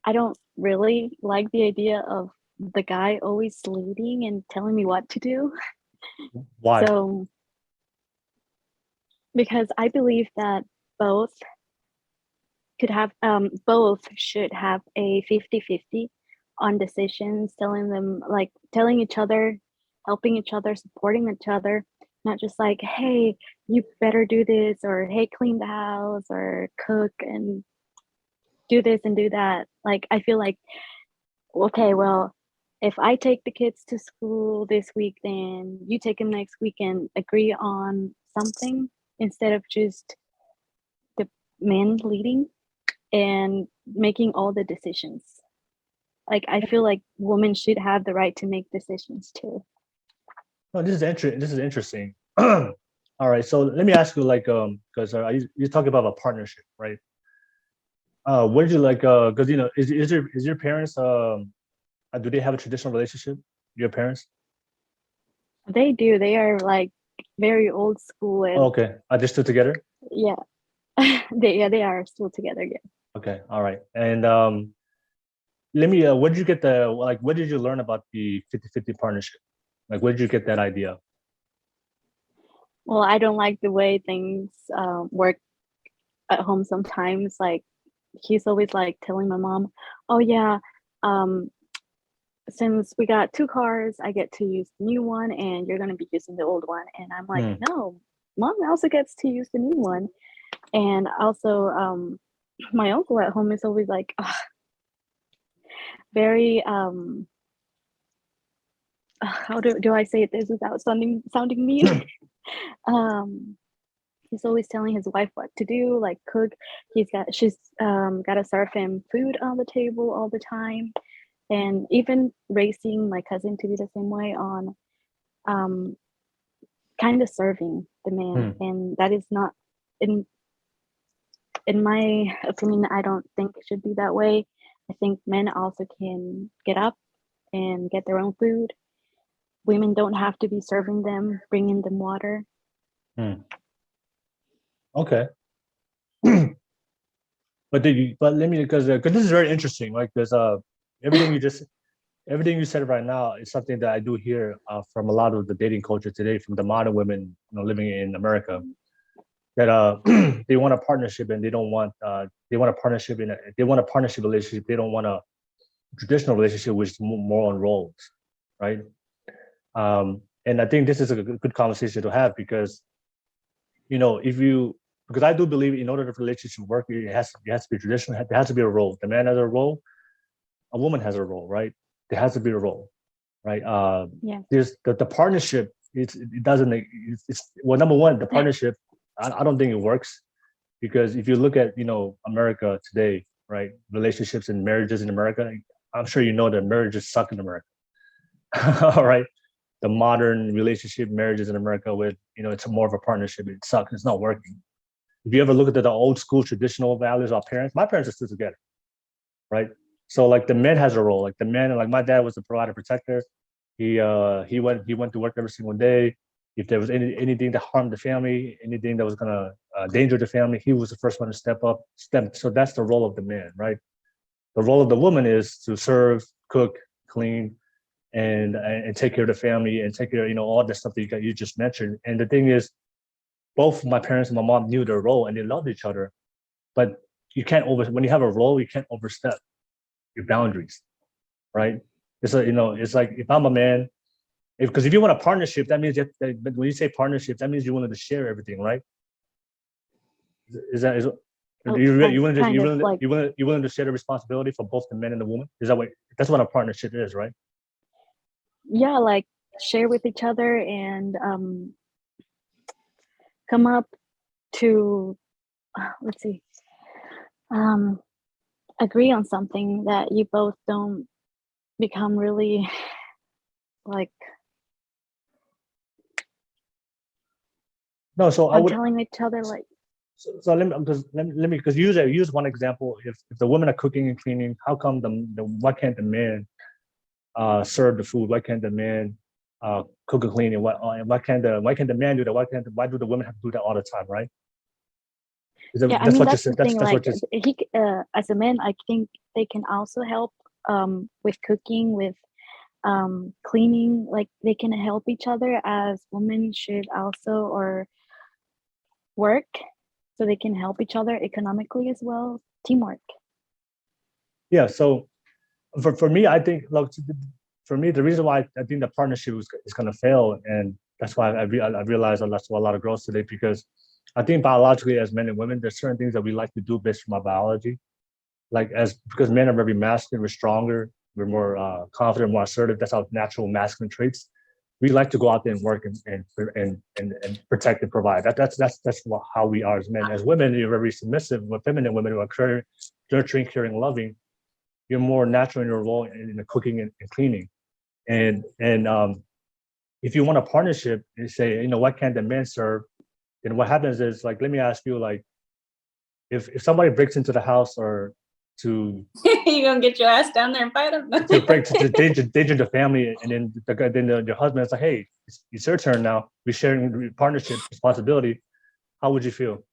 I don't really like the idea of the guy always leading and telling me what to do. Why? So, because I believe that both both should have a 50-50 on decisions, telling them like telling each other, helping each other, supporting each other, not just like, hey, you better do this, or hey, clean the house, or cook and do this and do that. Like, I feel like, okay, well, if I take the kids to school this week, then you take them next week and agree on something instead of just the men leading and making all the decisions. Like, I feel like women should have the right to make decisions too. No, this is interesting. This is interesting. All right, so let me ask you, like, because you talk about a partnership, right? What did you like? Because is your parents do they have a traditional relationship? Your parents? They do. They are like very old school Oh, and okay, are they still together? yeah, they are still together. Yeah. Okay, all right. And let me. Where did you get the like? What did you learn about the 50-50 partnership? Like, where did you get that idea? Well, I don't like the way things work at home sometimes. Like, he's always like telling my mom, "Oh yeah, um, since we got two cars, I get to use the new one, and you're gonna be using the old one." And I'm like, Hmm. "No, mom also gets to use the new one." And also, my uncle at home is always like very how do I say this without sounding mean? um, he's always telling his wife what to do, like cook. She's got to serve him food on the table all the time, and even raising my cousin to be the same way on um, kind of serving the man, Hmm. and that is not in in my opinion. I don't think it should be that way. I think men also can get up and get their own food. Women don't have to be serving them, bringing them water. Hmm. Okay. But let me, because this is very interesting, right? Because everything you just everything you said right now is something that I do hear from a lot of the dating culture today, from the modern women, living in America, that they want a partnership and they want a partnership they want a partnership relationship. They don't want a traditional relationship which is more on roles, right? And I think this is a good conversation to have because if you because I do believe in order for the relationship to work, it has to be traditional. There has to be a role. The man has a role, a woman has a role, right? There has to be a role, right? Yeah. There's the partnership. It doesn't. Well, number one, the partnership. I don't think it works because if you look at America today, right? Relationships and marriages in America, I'm sure you know that marriages suck in America. All right, the modern relationship marriages in America with it's more of a partnership. It sucks. It's not working. If you ever look at the old school traditional values, our parents, my parents are still together, right? So like the man has a role. Like the man, like my dad was the provider protector. He went to work every single day. If there was anything that harmed the family, anything that was gonna danger the family, he was the first one to step up. Step. So that's the role of the man, right? The role of the woman is to serve, cook, clean, and take care of the family and take care of all the stuff that you just mentioned. And the thing is, both my parents and my mom knew their role and they loved each other. But you can't over when you have a role, you can't overstep your boundaries, right? It's like if I'm a man, because if you want a partnership, that means but when you say partnership, that means you're willing to share everything, right? Is that is Oh, you willing to kind of like, you willing to share the responsibility for both the men and the woman? Is that what that's what a partnership is, right? yeah, like share with each other and come up to let's see, um, agree on something that you both don't become really like No, so I would telling each other like, so let me because use one example. If the women are cooking and cleaning, how come the why can't the man serve the food? Why can't the man cook and clean? And why can't the man do that? Why do the women have to do that all the time, right? Yeah, I That's mean what you that's the said. thing. That's Like what you. as a man, I think they can also help with cooking, with cleaning. Like they can help each other, as women should also, or work, so they can help each other economically as well. Teamwork. Yeah. So for me, I think look, for me, the reason why I think the partnership is going to fail, and that's why I realized that's a lot of girls today, because I think biologically as men and women, there's certain things that we like to do based from our biology. Like because men are very masculine, we're stronger, we're more confident, more assertive. That's our natural masculine traits. We like to go out there and work and protect and provide. How we are as men. As women, you're very submissive. We're feminine women who are nurturing, caring, loving. You're more natural in your role in the cooking and cleaning. And if you want a partnership and say, what can the men serve? Then what happens is, like, let me ask you, like, if somebody breaks into the house or to You gonna get your ass down there and fight them? to danger the family, and then your husband is like, hey, it's your turn now. We're sharing partnership responsibility. How would you feel?